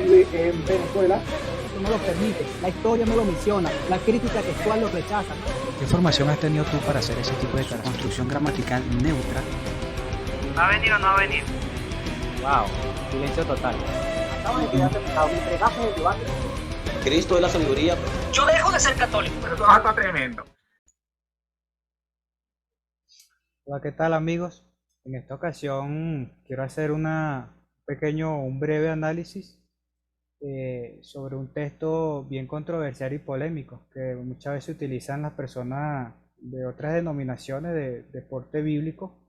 vive en Venezuela. Esto no lo permite, la historia no lo menciona, la crítica textual lo rechaza. ¿Qué formación has tenido tú para hacer ese tipo de construcción gramatical neutra? ¿Va a venir o no va a venir? Wow, silencio total. Acaba de quedar sepultado. Me entregaste el debate. Cristo es la sabiduría. Yo dejo de ser católico. Pero tú vas a estar tremendo. Hola, ¿qué tal amigos? En esta ocasión quiero hacer un breve análisis sobre un texto bien controversial y polémico que muchas veces utilizan las personas de otras denominaciones de porte bíblico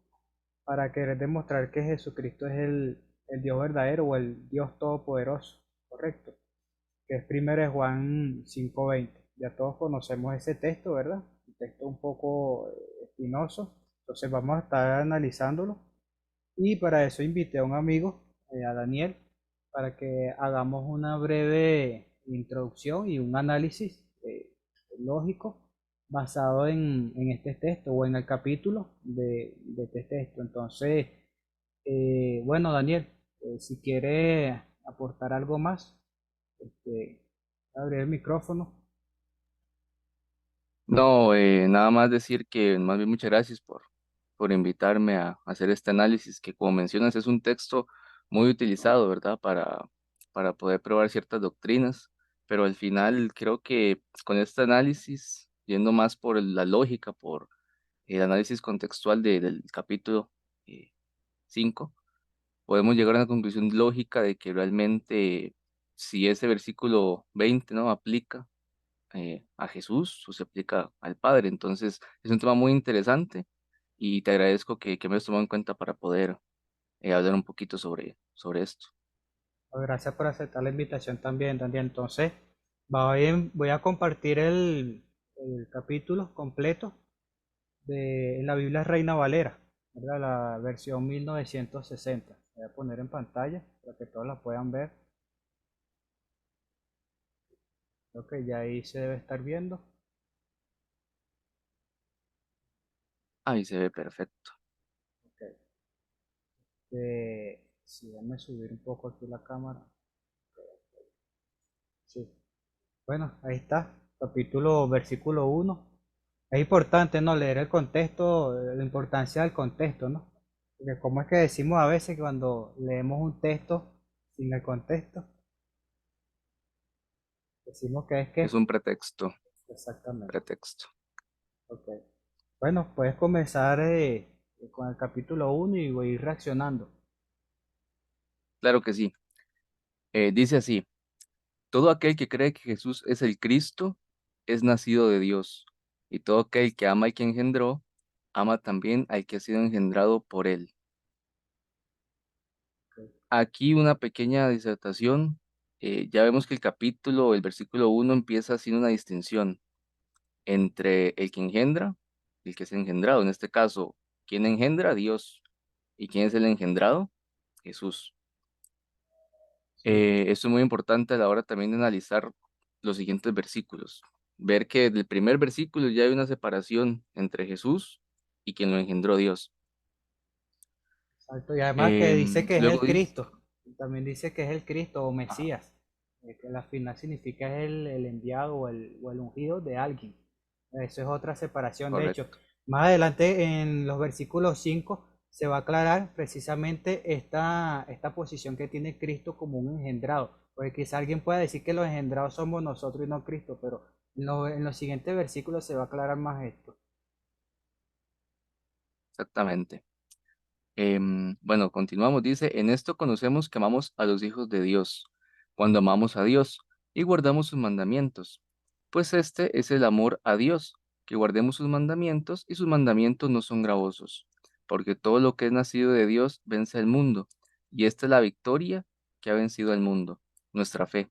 para querer demostrar que Jesucristo es el Dios verdadero o el Dios todopoderoso, ¿correcto? Que es 1 de Juan 5:20. Ya todos conocemos ese texto, ¿verdad? Un texto un poco espinoso, entonces vamos a estar analizándolo. Y para eso invité a un amigo, a Daniel, para que hagamos una breve introducción y un análisis lógico basado en este texto o en el capítulo de este texto. Entonces, bueno, Daniel, si quiere aportar algo más, este, abrir el micrófono. No, nada más decir que más bien muchas gracias por invitarme a hacer este análisis, que como mencionas es un texto muy utilizado, ¿verdad? Para poder probar ciertas doctrinas, pero al final creo que con este análisis, yendo más por la lógica, por el análisis contextual del capítulo 5, podemos llegar a una conclusión lógica de que realmente si ese versículo 20, ¿no? aplica a Jesús o se aplica al Padre. Entonces, es un tema muy interesante y te agradezco que me hayas tomado en cuenta para poder hablar un poquito sobre esto. Gracias por aceptar la invitación también, Daniel. Entonces, voy a compartir el capítulo completo de la Biblia Reina Valera, ¿verdad? La versión 1960. Voy a poner en pantalla para que todos la puedan ver. Creo que ya ahí se debe estar viendo. Ahí se ve perfecto. Ok. Sí, déjame subir un poco aquí la cámara. Sí. Bueno, ahí está. Versículo 1. Es importante, ¿no? Leer el contexto, la importancia del contexto, ¿no? Porque como es que decimos a veces que cuando leemos un texto sin el contexto, decimos que es Es que... un pretexto, Exactamente. pretexto. Ok. Bueno, puedes comenzar con el capítulo 1 y voy a ir reaccionando. Claro que sí. Dice así, todo aquel que cree que Jesús es el Cristo es nacido de Dios, y todo aquel que ama al que engendró, ama también al que ha sido engendrado por él. Aquí una pequeña disertación. Ya vemos que el capítulo, el versículo 1 empieza haciendo una distinción entre el que engendra y el que es engendrado. En este caso, ¿quién engendra? Dios. ¿Y quién es el engendrado? Jesús. Sí, Esto es muy importante a la hora también de analizar los siguientes versículos. Ver que desde el primer versículo ya hay una separación entre Jesús y quien lo engendró Dios. exacto. Y además que dice que es Luego el dice, Cristo. También dice que es el Cristo o Mesías. Que la final significa es el enviado o el ungido de alguien. Eso es otra separación. De hecho, correcto, más adelante en los versículos 5 se va a aclarar precisamente esta posición que tiene Cristo como un engendrado. Porque quizá alguien pueda decir que los engendrados somos nosotros y no Cristo, pero en los siguientes versículos se va a aclarar más esto. exactamente. Bueno, continuamos. Dice, en esto conocemos que amamos a los hijos de Dios, cuando amamos a Dios y guardamos sus mandamientos. Pues este es el amor a Dios, que guardemos sus mandamientos y sus mandamientos no son gravosos, porque todo lo que es nacido de Dios vence al mundo, y esta es la victoria que ha vencido al mundo, nuestra fe.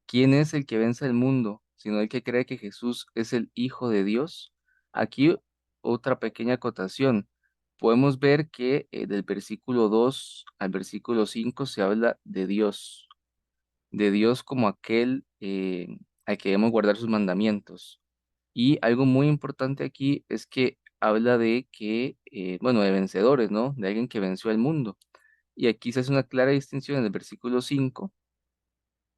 ¿Quién es el que vence al mundo, sino el que cree que Jesús es el Hijo de Dios? Aquí otra pequeña acotación. Podemos ver que del versículo 2 al versículo 5 se habla de Dios como aquel al que debemos guardar sus mandamientos. Y algo muy importante aquí es que habla de que, bueno, de vencedores, ¿no? De alguien que venció al mundo. Y aquí se hace una clara distinción en el versículo 5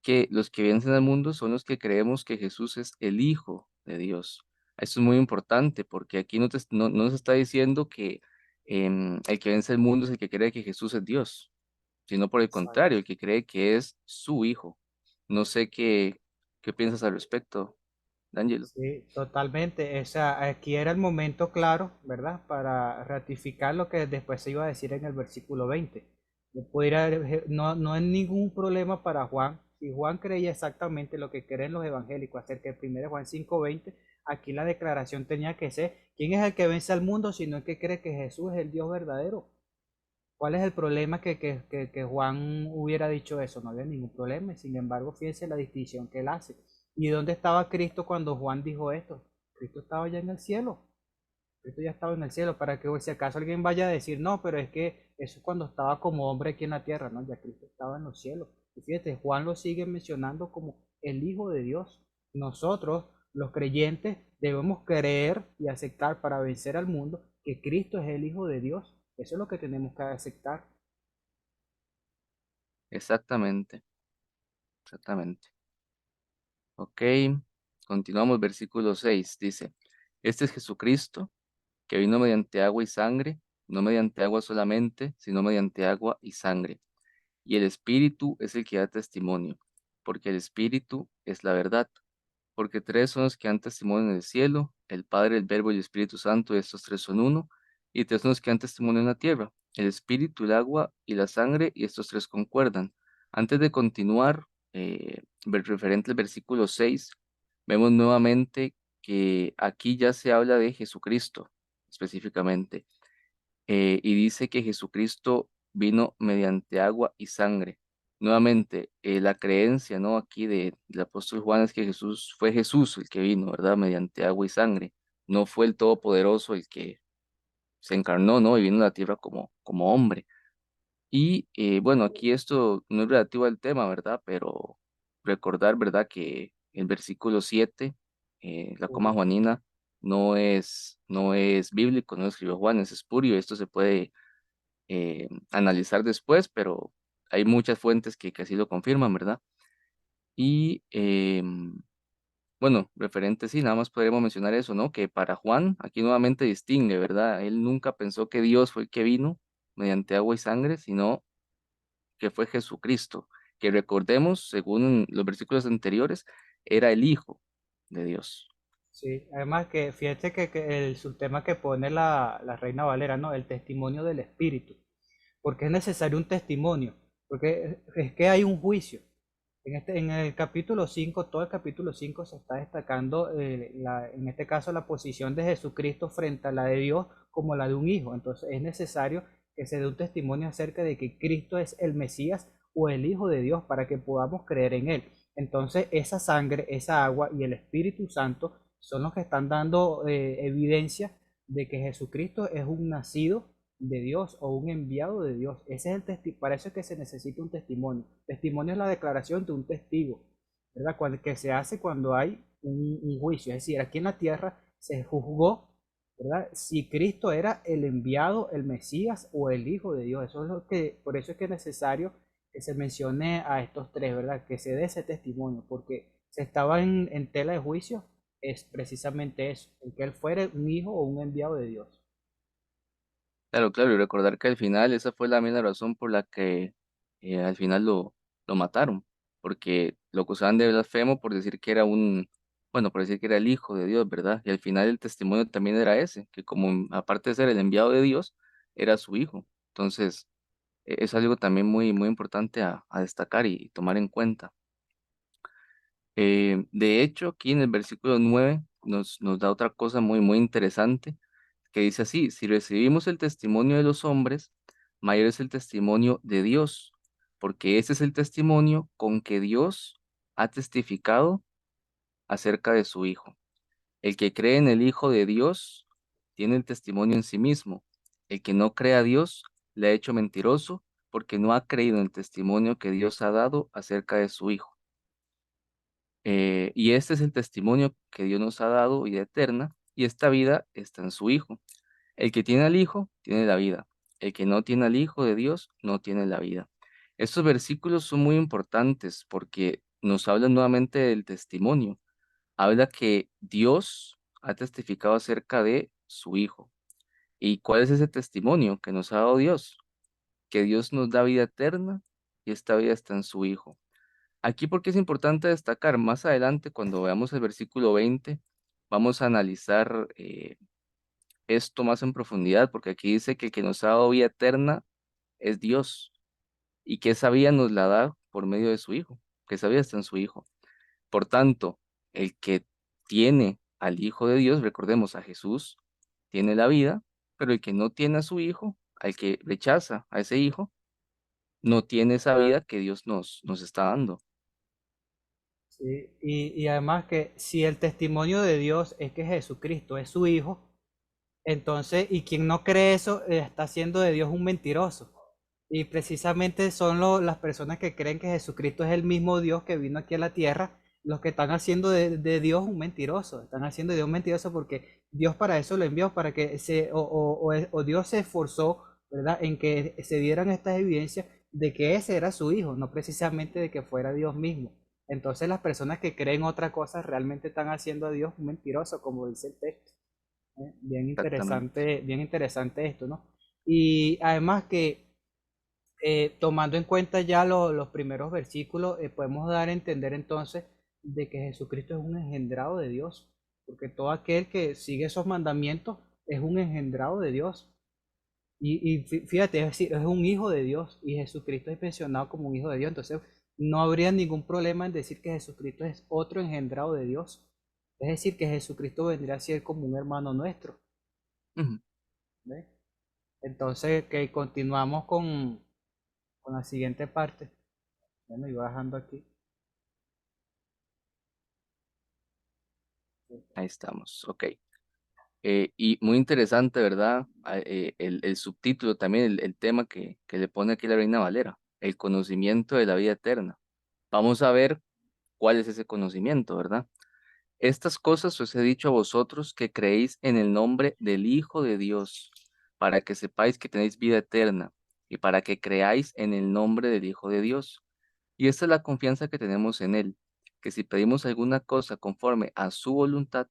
que los que vencen al mundo son los que creemos que Jesús es el Hijo de Dios. Esto es muy importante porque aquí no nos está diciendo que el que vence el mundo es el que cree que Jesús es Dios, sino por el contrario, el que cree que es su Hijo. No sé qué piensas al respecto, D'Angelo. Sí, totalmente. Aquí era el momento claro, ¿verdad? Para ratificar lo que después se iba a decir en el versículo 20. No es ningún problema para Juan. Si Juan creía exactamente lo que creen los evangélicos acerca de 1 Juan 5:20, aquí la declaración tenía que ser, ¿quién es el que vence al mundo sino el que cree que Jesús es el Dios verdadero? ¿Cuál es el problema que Juan hubiera dicho eso? No había ningún problema. Sin embargo, fíjense la distinción que él hace. ¿Y dónde estaba Cristo cuando Juan dijo esto? Cristo estaba ya en el cielo. Cristo ya estaba en el cielo. Para que si acaso alguien vaya a decir, no, pero es que eso es cuando estaba como hombre aquí en la tierra, ¿no? Ya Cristo estaba en los cielos. Y fíjate, Juan lo sigue mencionando como el Hijo de Dios. Nosotros, los creyentes, debemos creer y aceptar para vencer al mundo que Cristo es el Hijo de Dios. Eso es lo que tenemos que aceptar. Exactamente, exactamente. Ok, continuamos, versículo 6 dice, este es Jesucristo, que vino mediante agua y sangre, no mediante agua solamente, sino mediante agua y sangre. Y el Espíritu es el que da testimonio, porque el Espíritu es la verdad. Porque tres son los que dan testimonio en el cielo, el Padre, el Verbo y el Espíritu Santo, y estos tres son uno. Y tres son los que dan testimonio en la tierra, el Espíritu, el agua y la sangre, y estos tres concuerdan. Antes de continuar, referente al versículo 6, vemos nuevamente que aquí ya se habla de Jesucristo específicamente, y dice que Jesucristo vino mediante agua y sangre. Nuevamente, la creencia, ¿no? Aquí del apóstol Juan es que fue Jesús el que vino, ¿verdad? Mediante agua y sangre. No fue el Todopoderoso el que se encarnó, ¿no? Y vino a la tierra como hombre. Y bueno, aquí esto no es relativo al tema, ¿verdad? Pero recordar, ¿verdad? Que el versículo 7, la coma juanina, no es bíblico, no lo escribió Juan, es espurio. Esto se puede analizar después, pero hay muchas fuentes que así lo confirman, ¿verdad? Y bueno, referente, sí, nada más podríamos mencionar eso, ¿no? Que para Juan, aquí nuevamente distingue, ¿verdad? Él nunca pensó que Dios fue el que vino mediante agua y sangre, sino que fue Jesucristo, que recordemos, según los versículos anteriores, era el Hijo de Dios. Sí, además que fíjate que el subtema que pone la Reina Valera, ¿no? El testimonio del Espíritu. Porque es necesario un testimonio, porque es que hay un juicio. En el capítulo 5 todo el capítulo 5 se está destacando, en este caso, la posición de Jesucristo frente a la de Dios como la de un hijo. Entonces es necesario que se dé un testimonio acerca de que Cristo es el Mesías o el Hijo de Dios para que podamos creer en Él. Entonces esa sangre, esa agua y el Espíritu Santo son los que están dando evidencia de que Jesucristo es un nacido de Dios o un enviado de Dios. Ese es para eso es que se necesita un testimonio. Testimonio es la declaración de un testigo, ¿verdad? Que se hace cuando hay un juicio. Es decir, aquí en la tierra se juzgó, ¿verdad? Si Cristo era el enviado, el Mesías o el Hijo de Dios. Eso es por eso es que es necesario que se mencione a estos tres, ¿verdad? Que se dé ese testimonio, porque se estaba en tela de juicio, es precisamente eso, el que él fuera un hijo o un enviado de Dios. Claro, claro, y recordar que al final esa fue la misma razón por la que al final lo mataron, porque lo acusaban de blasfemo por decir que era bueno, por decir que era el Hijo de Dios, ¿verdad? Y al final el testimonio también era ese, que como aparte de ser el enviado de Dios, era su Hijo. Entonces, es algo también muy, muy importante a destacar y tomar en cuenta. De hecho, aquí en el versículo 9 nos da otra cosa muy, muy interesante que dice así, si recibimos el testimonio de los hombres, mayor es el testimonio de Dios, porque ese es el testimonio con que Dios ha testificado acerca de su Hijo. El que cree en el Hijo de Dios tiene el testimonio en sí mismo. El que no cree a Dios le ha hecho mentiroso porque no ha creído en el testimonio que Dios ha dado acerca de su Hijo. Y este es el testimonio que Dios nos ha dado, vida eterna, y esta vida está en su Hijo. El que tiene al Hijo, tiene la vida. El que no tiene al Hijo de Dios, no tiene la vida. Estos versículos son muy importantes porque nos habla nuevamente del testimonio. Habla que Dios ha testificado acerca de su Hijo. ¿Y cuál es ese testimonio que nos ha dado Dios? Que Dios nos da vida eterna y esta vida está en su Hijo. Aquí porque es importante destacar, más adelante cuando veamos el versículo 20, vamos a analizar esto más en profundidad, porque aquí dice que el que nos ha dado vida eterna es Dios y que esa vida nos la da por medio de su Hijo, que esa vida está en su Hijo. Por tanto, el que tiene al Hijo de Dios, recordemos a Jesús, tiene la vida, pero el que no tiene a su Hijo, al que rechaza a ese Hijo, no tiene esa vida que Dios nos está dando. Sí, y además que si el testimonio de Dios es que Jesucristo es su Hijo, entonces, y quien no cree eso está haciendo de Dios un mentiroso. Y precisamente son las personas que creen que Jesucristo es el mismo Dios que vino aquí a la tierra, los que están haciendo de Dios un mentiroso. Están haciendo de Dios un mentiroso porque Dios para eso lo envió, para que o Dios se esforzó, ¿verdad?, en que se dieran estas evidencias de que ese era su hijo, no precisamente de que fuera Dios mismo. Entonces las personas que creen otra cosa realmente están haciendo a Dios un mentiroso, como dice el texto. Exactamente. Bien interesante esto, ¿no? Y además que tomando en cuenta ya los primeros versículos, podemos dar a entender entonces de que Jesucristo es un engendrado de Dios, porque todo aquel que sigue esos mandamientos es un engendrado de Dios. Y fíjate, es decir, es un hijo de Dios y Jesucristo es mencionado como un hijo de Dios. Entonces, no habría ningún problema en decir que Jesucristo es otro engendrado de Dios. Es decir, que Jesucristo vendría a ser como un hermano nuestro. Ujú. ¿Ves? Entonces, que continuamos con la siguiente parte. Bueno, y bajando aquí. Ahí estamos, ok. Y muy interesante, ¿verdad? El subtítulo también, el tema que le pone aquí la Reina Valera, el conocimiento de la vida eterna. Vamos a ver cuál es ese conocimiento, ¿verdad? Estas cosas os he dicho a vosotros que creéis en el nombre del Hijo de Dios, para que sepáis que tenéis vida eterna y para que creáis en el nombre del Hijo de Dios. Y esta es la confianza que tenemos en Él, que si pedimos alguna cosa conforme a su voluntad,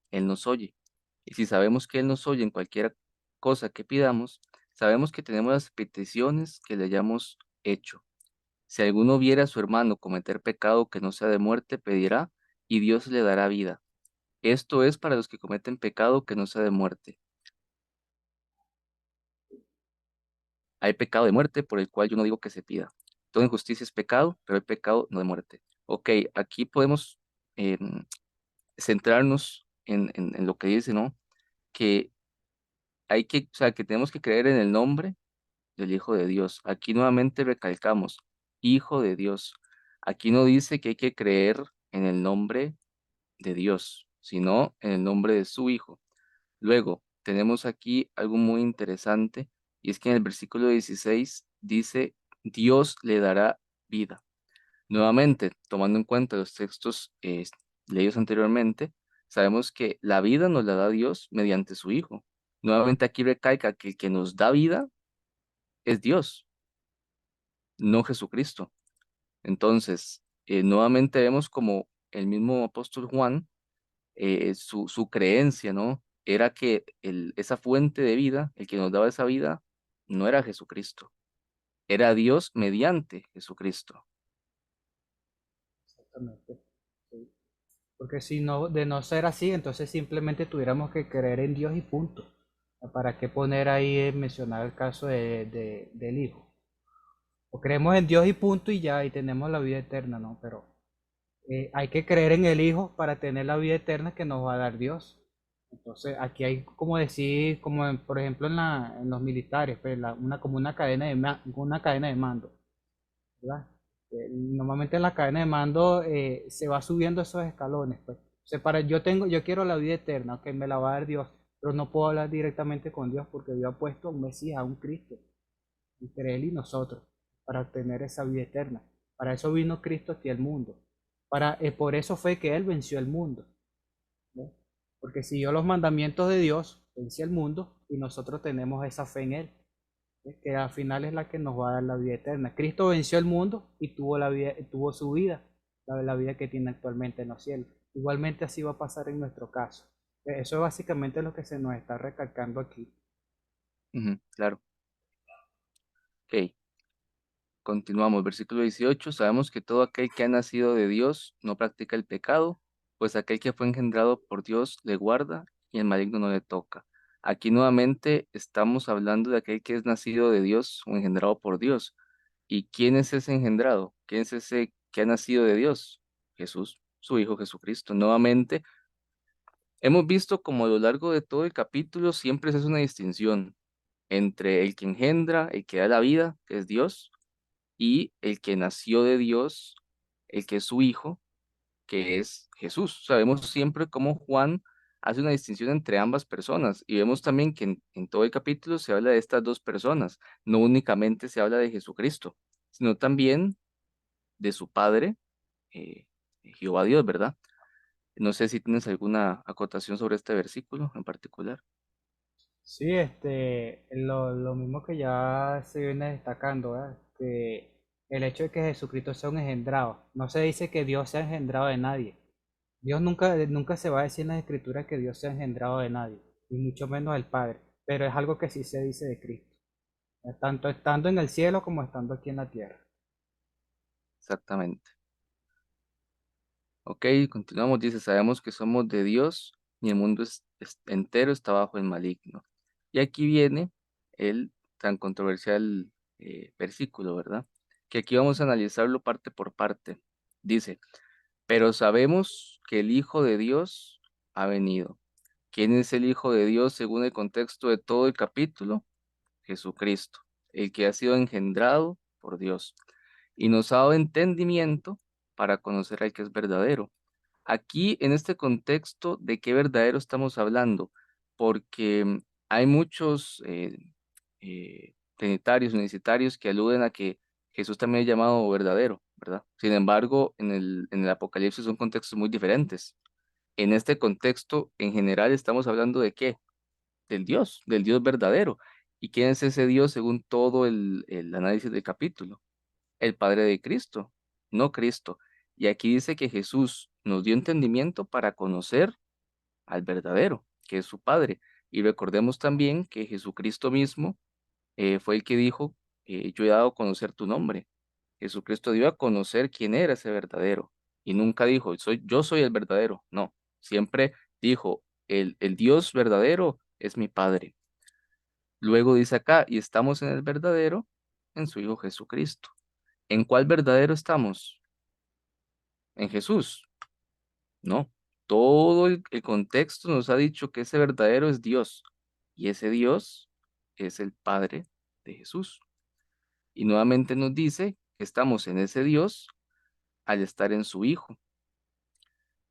Él nos oye. Y si sabemos que Él nos oye en cualquier cosa que pidamos, sabemos que tenemos las peticiones que le hayamos hecho. Si alguno viera a su hermano cometer pecado que no sea de muerte, pedirá, y Dios le dará vida. Esto es para los que cometen pecado que no sea de muerte. Hay pecado de muerte por el cual yo no digo que se pida. Toda injusticia es pecado, pero hay pecado no de muerte. Ok, aquí podemos centrarnos en lo que dice, ¿no? Que o sea, que tenemos que creer en el nombre del Hijo de Dios. Aquí nuevamente recalcamos, Hijo de Dios. Aquí no dice que hay que creer en el nombre de Dios, sino en el nombre de su Hijo. Luego, tenemos aquí algo muy interesante, y es que en el versículo 16 dice, Dios le dará vida. Nuevamente, tomando en cuenta los textos leídos anteriormente, sabemos que la vida nos la da Dios mediante su Hijo. Nuevamente aquí recalca que el que nos da vida es Dios, no Jesucristo. Entonces, nuevamente vemos como el mismo apóstol Juan, su creencia, ¿no? Era que esa fuente de vida, el que nos daba esa vida, no era Jesucristo, era Dios mediante Jesucristo. Exactamente. Sí. Porque si no, de no ser así, entonces simplemente tuviéramos que creer en Dios y punto. ¿Para qué poner ahí, mencionar el caso del Hijo? O creemos en Dios y punto y ya, y tenemos la vida eterna, ¿no? Pero hay que creer en el Hijo para tener la vida eterna que nos va a dar Dios. Entonces, aquí hay como decir, por ejemplo en los militares, pues, como una cadena de mando, ¿verdad? Normalmente en la cadena de mando se va subiendo esos escalones, pues. O sea, yo quiero la vida eterna, que me la va a dar Dios, pero no puedo hablar directamente con Dios porque Dios ha puesto a un Mesías, a un Cristo, entre Él y nosotros, para obtener esa vida eterna. Para eso vino Cristo aquí al mundo. Por eso fue que Él venció el mundo, ¿no? Porque siguió los mandamientos de Dios, venció el mundo y nosotros tenemos esa fe en Él, que al final es la que nos va a dar la vida eterna. Cristo venció el mundo y tuvo su vida, la vida que tiene actualmente en los cielos. Igualmente así va a pasar en nuestro caso. Eso es básicamente lo que se nos está recalcando aquí. Ujú, claro. Ok, continuamos. Versículo 18. Sabemos que todo aquel que ha nacido de Dios no practica el pecado, pues aquel que fue engendrado por Dios le guarda y el maligno no le toca. Aquí nuevamente estamos hablando de aquel que es nacido de Dios o engendrado por Dios. ¿Y quién es ese engendrado? ¿Quién es ese que ha nacido de Dios? Jesús, su Hijo Jesucristo. Nuevamente, hemos visto como a lo largo de todo el capítulo siempre se hace una distinción entre el que engendra, el que da la vida, que es Dios, y el que nació de Dios, el que es su Hijo, que es Jesús. Sabemos siempre cómo Juan hace una distinción entre ambas personas y vemos también que en todo el capítulo se habla de estas dos personas, no únicamente se habla de Jesucristo, sino también de su Padre, eh, Jehová Dios, ¿verdad? No sé si tienes alguna acotación sobre este versículo en particular. Sí, lo mismo que ya se viene destacando, ¿verdad? Que el hecho de que Jesucristo sea un engendrado, no se dice que Dios sea engendrado de nadie. Dios nunca se va a decir en las escrituras que Dios sea engendrado de nadie, y mucho menos del Padre, pero es algo que sí se dice de Cristo, tanto estando en el cielo como estando aquí en la tierra. Exactamente. Ok, continuamos. Dice, sabemos que somos de Dios y el mundo entero está bajo el maligno. Y aquí viene el tan controversial versículo, ¿verdad? Que aquí vamos a analizarlo parte por parte. Dice, pero sabemos que el Hijo de Dios ha venido. ¿Quién es el Hijo de Dios según el contexto de todo el capítulo? Jesucristo, el que ha sido engendrado por Dios y nos ha dado entendimiento para conocer al que es verdadero. Aquí, en este contexto, ¿de qué verdadero estamos hablando? Porque hay muchos trinitarios, unicitarios que aluden a que Jesús también es llamado verdadero, ¿verdad? Sin embargo, en el Apocalipsis son contextos muy diferentes. En este contexto, en general, estamos hablando de qué? Del Dios verdadero. ¿Y quién es ese Dios según todo el análisis del capítulo? El Padre de Cristo, no Cristo. Y aquí dice que Jesús nos dio entendimiento para conocer al verdadero, que es su Padre. Y recordemos también que Jesucristo mismo fue el que dijo, yo he dado a conocer tu nombre. Jesucristo dio a conocer quién era ese verdadero. Y nunca dijo, yo soy el verdadero. No, siempre dijo, el Dios verdadero es mi Padre. Luego dice acá, y estamos en el verdadero, en su Hijo Jesucristo. ¿En cuál verdadero estamos? ¿En Jesús? No. Todo el contexto nos ha dicho que ese verdadero es Dios. Y ese Dios es el Padre de Jesús. Y nuevamente nos dice que estamos en ese Dios al estar en su Hijo.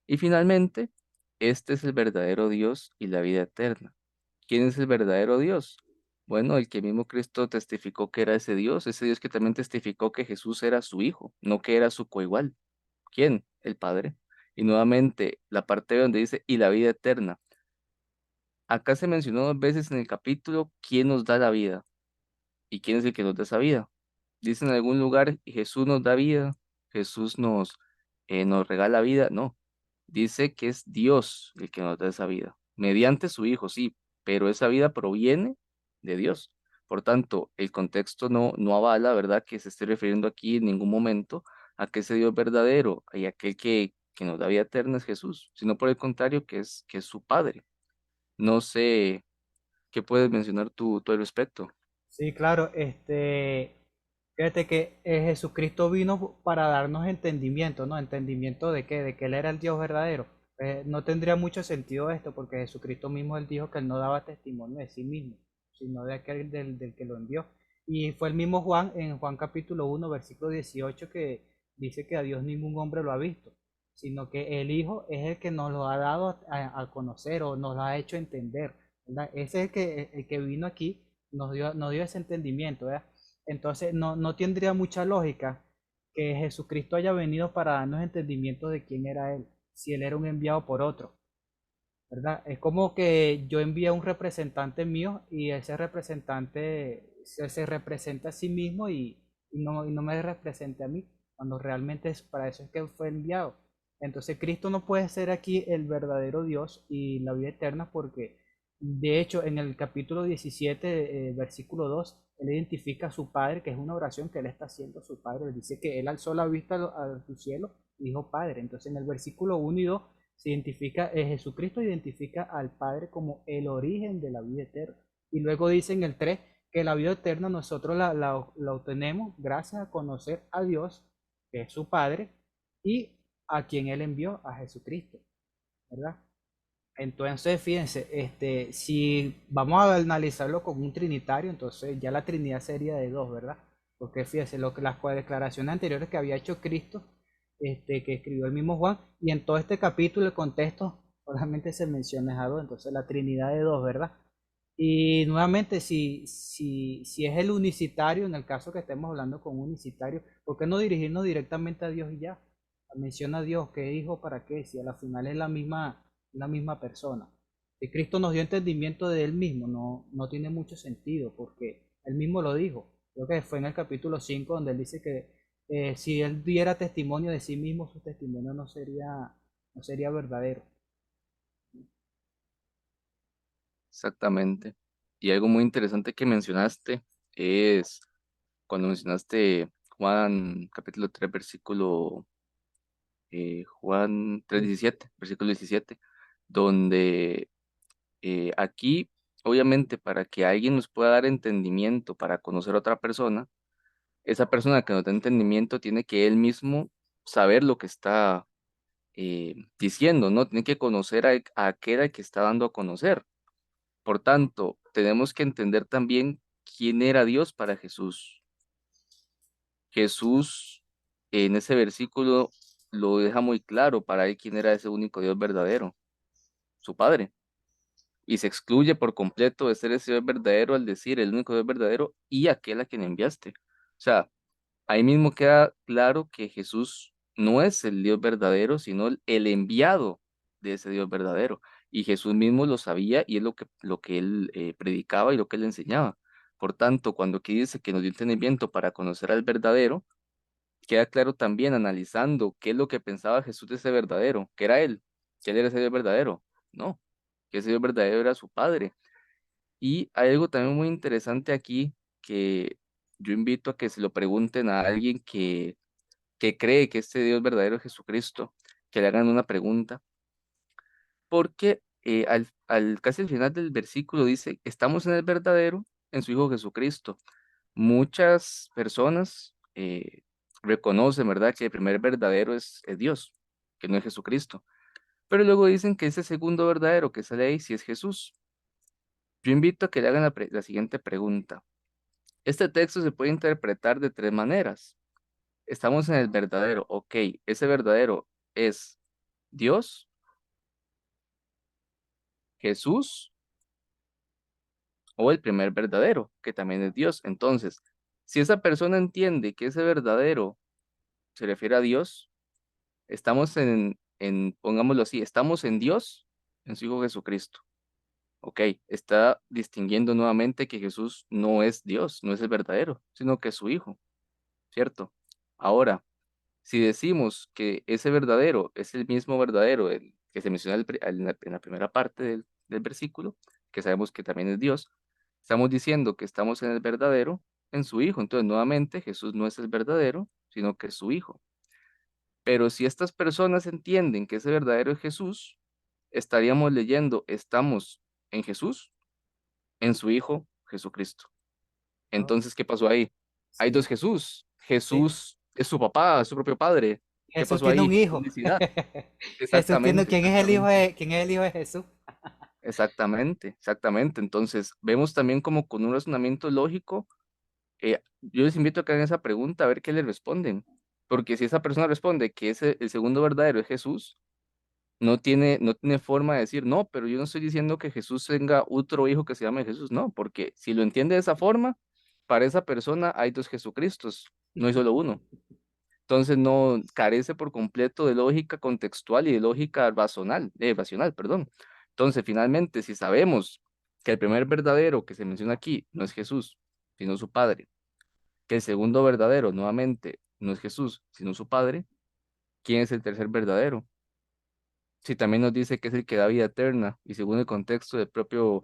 Y finalmente, este es el verdadero Dios y la vida eterna. ¿Quién es el verdadero Dios? Bueno, el que mismo Cristo testificó que era ese Dios que también testificó que Jesús era su hijo, no que era su coigual. ¿Quién? El Padre. Y nuevamente, la parte donde dice, y la vida eterna. Acá se mencionó dos veces en el capítulo quién nos da la vida y quién es el que nos da esa vida. Dice en algún lugar, Jesús nos da vida, Jesús nos regala vida. No, dice que es Dios el que nos da esa vida, mediante su Hijo, sí, pero esa vida proviene de Dios. Por tanto, el contexto no avala, ¿verdad?, que se esté refiriendo aquí en ningún momento a que ese Dios verdadero y aquel que nos da vida eterna es Jesús, sino por el contrario, que es su Padre. No sé qué puedes mencionar tú al respecto. Sí, claro, fíjate que Jesucristo vino para darnos entendimiento, ¿no? ¿Entendimiento de qué? De que Él era el Dios verdadero. No tendría mucho sentido esto, porque Jesucristo mismo Él dijo que Él no daba testimonio de sí mismo, sino de aquel del que lo envió. Y fue el mismo Juan, en Juan capítulo 1 versículo 18 que dice que a Dios ningún hombre lo ha visto, sino que el Hijo es el que nos lo ha dado a conocer o nos lo ha hecho entender, ¿verdad? Ese es el que vino aquí nos dio ese entendimiento, ¿verdad? Entonces no tendría mucha lógica que Jesucristo haya venido para darnos entendimiento de quién era Él, si Él era un enviado por otro, ¿verdad? Es como que yo envíe a un representante mío y ese representante se representa a sí mismo y no me represente a mí. cuando realmente es para eso es que fue enviado. Entonces Cristo no puede ser aquí el verdadero Dios y la vida eterna porque de hecho en el capítulo 17, versículo 2, él identifica a su Padre, que es una oración que él está haciendo a su Padre. Él dice que él alzó la vista a su cielo y dijo Padre. Entonces en el versículo 1 y 2 se identifica, Jesucristo identifica al Padre como el origen de la vida eterna. Y luego dice en el 3 que la vida eterna nosotros la obtenemos gracias a conocer a Dios, que es su Padre, y a quien Él envió, a Jesucristo, ¿verdad? Entonces, fíjense, si vamos a analizarlo como un trinitario, entonces ya la Trinidad sería de dos, ¿verdad? Porque fíjense, las declaraciones anteriores que había hecho Cristo, que escribió el mismo Juan, y en todo este capítulo el contexto solamente se menciona a dos, entonces la Trinidad de dos, ¿verdad? Y nuevamente, si es el unicitario, en el caso que estemos hablando con un unicitario, ¿por qué no dirigirnos directamente a Dios y ya? Menciona a Dios, ¿qué dijo? ¿Para qué? Si a la final es la misma persona. Si Cristo nos dio entendimiento de Él mismo, no tiene mucho sentido, porque Él mismo lo dijo. Creo que fue en el capítulo 5 donde Él dice que si Él diera testimonio de sí mismo, su testimonio no sería verdadero. Exactamente. Y algo muy interesante que mencionaste es cuando mencionaste Juan capítulo 3 versículo, Juan 3:17, versículo 17, donde aquí, obviamente, para que alguien nos pueda dar entendimiento para conocer a otra persona, esa persona que nos da entendimiento tiene que él mismo saber lo que está diciendo, ¿no? Tiene que conocer a aquel al que está dando a conocer. Por tanto, tenemos que entender también quién era Dios para Jesús. Jesús en ese versículo lo deja muy claro para él quién era ese único Dios verdadero, su Padre. Y se excluye por completo de ser ese Dios verdadero al decir el único Dios verdadero y aquel a quien enviaste. O sea, ahí mismo queda claro que Jesús no es el Dios verdadero, sino el enviado de ese Dios verdadero. Y Jesús mismo lo sabía y es lo que él predicaba y lo que él enseñaba. Por tanto, cuando aquí dice que nos dio entendimiento para conocer al verdadero, queda claro también analizando qué es lo que pensaba Jesús de ese verdadero, que era él, que él era ese Dios verdadero. No, que ese Dios verdadero era su Padre. Y hay algo también muy interesante aquí que yo invito a que se lo pregunten a alguien que cree que este Dios verdadero es Jesucristo, que le hagan una pregunta, porque casi al final del versículo dice, estamos en el verdadero, en su Hijo Jesucristo. Muchas personas reconocen, ¿verdad?, que el primer verdadero es Dios, que no es Jesucristo, pero luego dicen que ese segundo verdadero que sale ahí sí es Jesús. Yo invito a que le hagan la siguiente pregunta. Este texto se puede interpretar de tres maneras. Estamos en el verdadero, ok, ese verdadero es Dios, Jesús o el primer verdadero, que también es Dios. Entonces, si esa persona entiende que ese verdadero se refiere a Dios, estamos pongámoslo así, estamos en Dios, en su Hijo Jesucristo. Ok, está distinguiendo nuevamente que Jesús no es Dios, no es el verdadero, sino que es su Hijo, ¿cierto? Ahora, si decimos que ese verdadero es el mismo verdadero el que se menciona en la primera parte del versículo, que sabemos que también es Dios, estamos diciendo que estamos en el verdadero, en su Hijo. Entonces, nuevamente, Jesús no es el verdadero, sino que es su Hijo. Pero si estas personas entienden que ese verdadero es Jesús, estaríamos leyendo, estamos en Jesús, en su Hijo Jesucristo. Oh, Entonces, ¿qué pasó ahí? Hay sí, dos Jesús. sí. Jesús es su papá, su propio padre. ¿Qué Jesús pasó tiene un ahí? hijo. Unicidad. Jesús tiene, Exactamente, ¿quién es el hijo exactamente. de Jesús? Exactamente, exactamente. Entonces, vemos también como con un razonamiento lógico, yo les invito a que hagan esa pregunta a ver qué le responden. Porque si esa persona responde que el segundo verdadero es Jesús, no tiene forma de decir, no, pero yo no estoy diciendo que Jesús tenga otro hijo que se llame Jesús, no, porque si lo entiende de esa forma, para esa persona hay dos Jesucristos, no hay solo uno. Entonces no carece por completo de lógica contextual y de lógica racional, perdón. Entonces, finalmente, si sabemos que el primer verdadero que se menciona aquí no es Jesús, sino su Padre, que el segundo verdadero, nuevamente, no es Jesús, sino su Padre, ¿quién es el tercer verdadero? Si también nos dice que es el que da vida eterna, y según el contexto del propio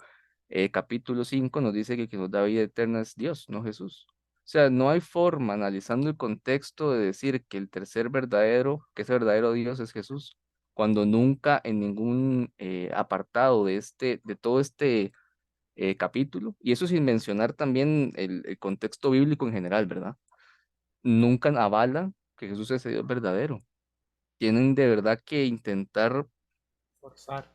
capítulo 5 nos dice que el que nos da vida eterna es Dios, no Jesús. O sea, no hay forma, analizando el contexto, de decir que el tercer verdadero, que ese verdadero Dios es Jesús, cuando nunca en ningún apartado de todo este capítulo, y eso sin mencionar también el contexto bíblico en general, ¿verdad? Nunca avala que Jesús es el Dios verdadero. Tienen de verdad que intentar Forzar.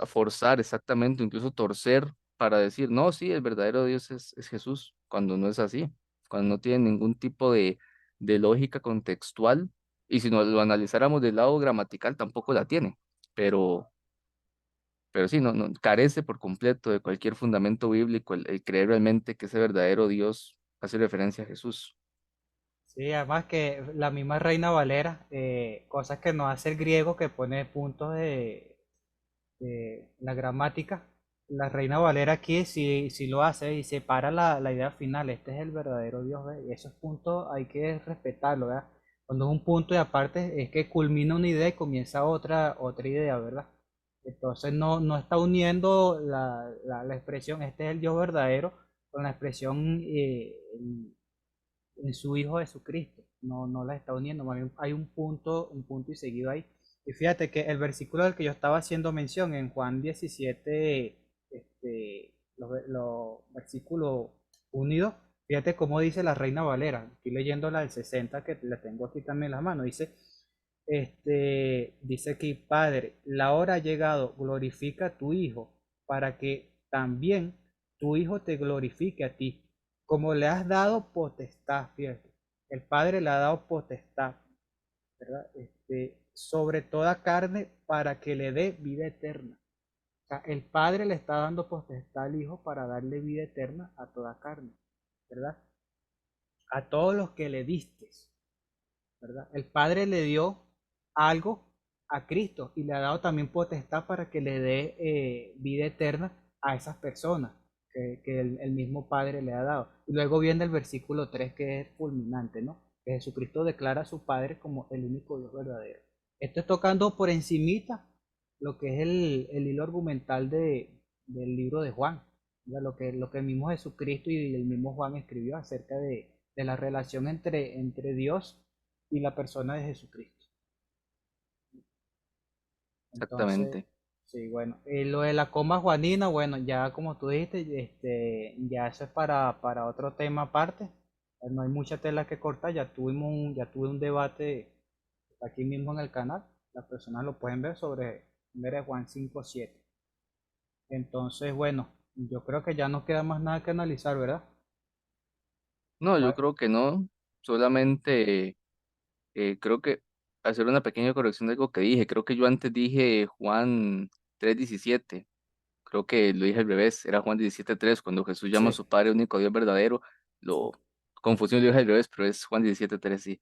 forzar exactamente, incluso torcer para decir, no, sí, el verdadero Dios es Jesús, cuando no es así, cuando no tiene ningún tipo de lógica contextual, y si no lo analizáramos del lado gramatical, tampoco la tiene, pero, pero sí, no, carece por completo de cualquier fundamento bíblico el creer realmente que ese verdadero Dios hace referencia a Jesús. Sí, además que la misma Reina Valera, cosas que no hace el griego que pone puntos de la gramática. La Reina Valera aquí sí lo hace y separa la idea final. Este es el verdadero Dios, ¿ve? Y esos puntos hay que respetarlo, ¿verdad? Cuando es un punto y aparte es que culmina una idea y comienza otra idea, ¿verdad? Entonces no está uniendo la expresión, este es el Dios verdadero, con la expresión en su Hijo Jesucristo. No la está uniendo, más bien hay un punto y seguido ahí. Y fíjate que el versículo del que yo estaba haciendo mención en Juan 17, los versículos unidos, fíjate cómo dice la Reina Valera. Estoy leyendo la del 60 que la tengo aquí también en la mano. Dice aquí, Padre, la hora ha llegado, glorifica a tu Hijo, para que también tu Hijo te glorifique a ti, como le has dado potestad, fíjate, el Padre le ha dado potestad, ¿verdad? Sobre toda carne para que le dé vida eterna. O sea, el Padre le está dando potestad al Hijo para darle vida eterna a toda carne, ¿verdad? A todos los que le distes, ¿verdad? El Padre le dio algo a Cristo y le ha dado también potestad para que le dé vida eterna a esas personas que el mismo Padre le ha dado. Y luego viene el versículo 3 que es fulminante, ¿no? Que Jesucristo declara a su Padre como el único Dios verdadero. Esto es tocando por encimita lo que es el hilo argumental del libro de Juan, ¿verdad? Lo que el mismo Jesucristo y el mismo Juan escribió acerca de la relación entre Dios y la persona de Jesucristo. Entonces, Exactamente. sí, bueno, lo de la coma juanina, bueno, ya como tú dijiste, ya eso es para otro tema aparte. No hay mucha tela que cortar, ya tuve un debate aquí mismo en el canal, las personas lo pueden ver sobre Juan 5:7. Entonces, bueno, yo creo que ya no queda más nada que analizar, ¿verdad? No, yo Bueno, creo que no, solamente creo que hacer una pequeña corrección de algo que dije. Creo que yo antes dije Juan 3:17. Creo que lo dije al revés. Era Juan 17:3 cuando Jesús llama a sí, su Padre único Dios verdadero. Lo confusión lo dije al revés, pero es Juan 17:3, sí.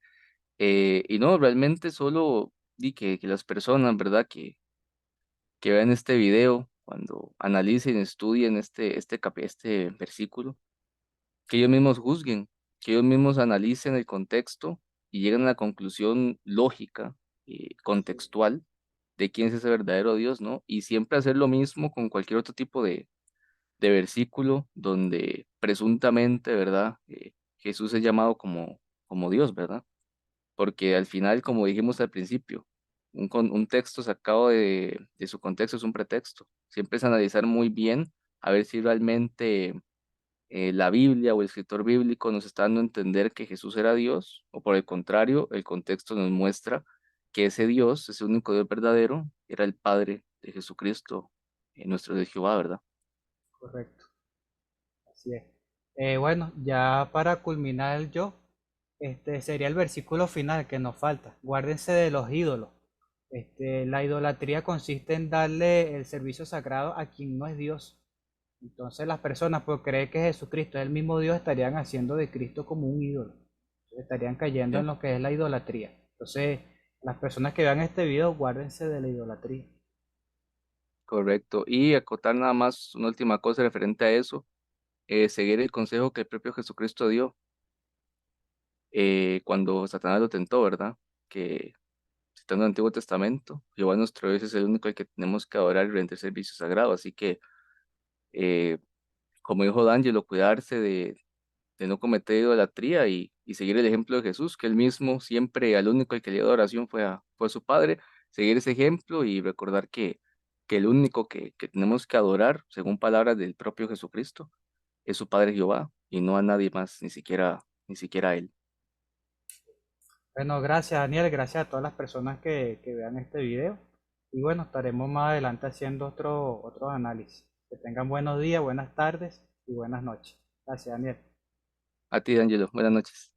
Y no, realmente solo di que las personas, ¿verdad? Que vean este video, cuando analicen, estudien este versículo, que ellos mismos juzguen, que ellos mismos analicen el contexto y lleguen a la conclusión lógica y contextual de quién es ese verdadero Dios, ¿no? Y siempre hacer lo mismo con cualquier otro tipo de versículo donde presuntamente, ¿verdad? Jesús es llamado como Dios, ¿verdad? Porque al final, como dijimos al principio, un texto sacado de su contexto es un pretexto. Siempre es analizar muy bien a ver si realmente la Biblia o el escritor bíblico nos está dando a entender que Jesús era Dios, o por el contrario, el contexto nos muestra que ese Dios, ese único Dios verdadero, era el Padre de Jesucristo, nuestro Dios Jehová, ¿verdad? correcto, así es. Bueno, ya para culminar el yo, sería el versículo final que nos falta. Guárdense de los ídolos. La idolatría consiste en darle el servicio sagrado a quien no es Dios. Entonces las personas por creer que Jesucristo es el mismo Dios estarían haciendo de Cristo como un ídolo. Estarían cayendo en Sí, lo que es la idolatría. Entonces las personas que vean este video, guárdense de la idolatría. correcto. Y acotar nada más una última cosa referente a eso, seguir el consejo que el propio Jesucristo dio. cuando Satanás lo tentó, ¿verdad? Que citando el Antiguo Testamento, Jehová nuestro Dios es el único al que tenemos que adorar y rendir servicio sagrado. Así que, eh, como dijo D'Angelo, cuidarse de no cometer idolatría y seguir el ejemplo de Jesús, que él mismo siempre al único al que le dio adoración fue a su Padre, seguir ese ejemplo y recordar que el único que tenemos que adorar, según palabras del propio Jesucristo, es su Padre Jehová y no a nadie más, ni siquiera a él. Bueno, gracias Daniel, gracias a todas las personas que vean este video. Y bueno, estaremos más adelante haciendo otros análisis. Que tengan buenos días, buenas tardes y buenas noches. Gracias Daniel. A ti, D'Angelo, buenas noches.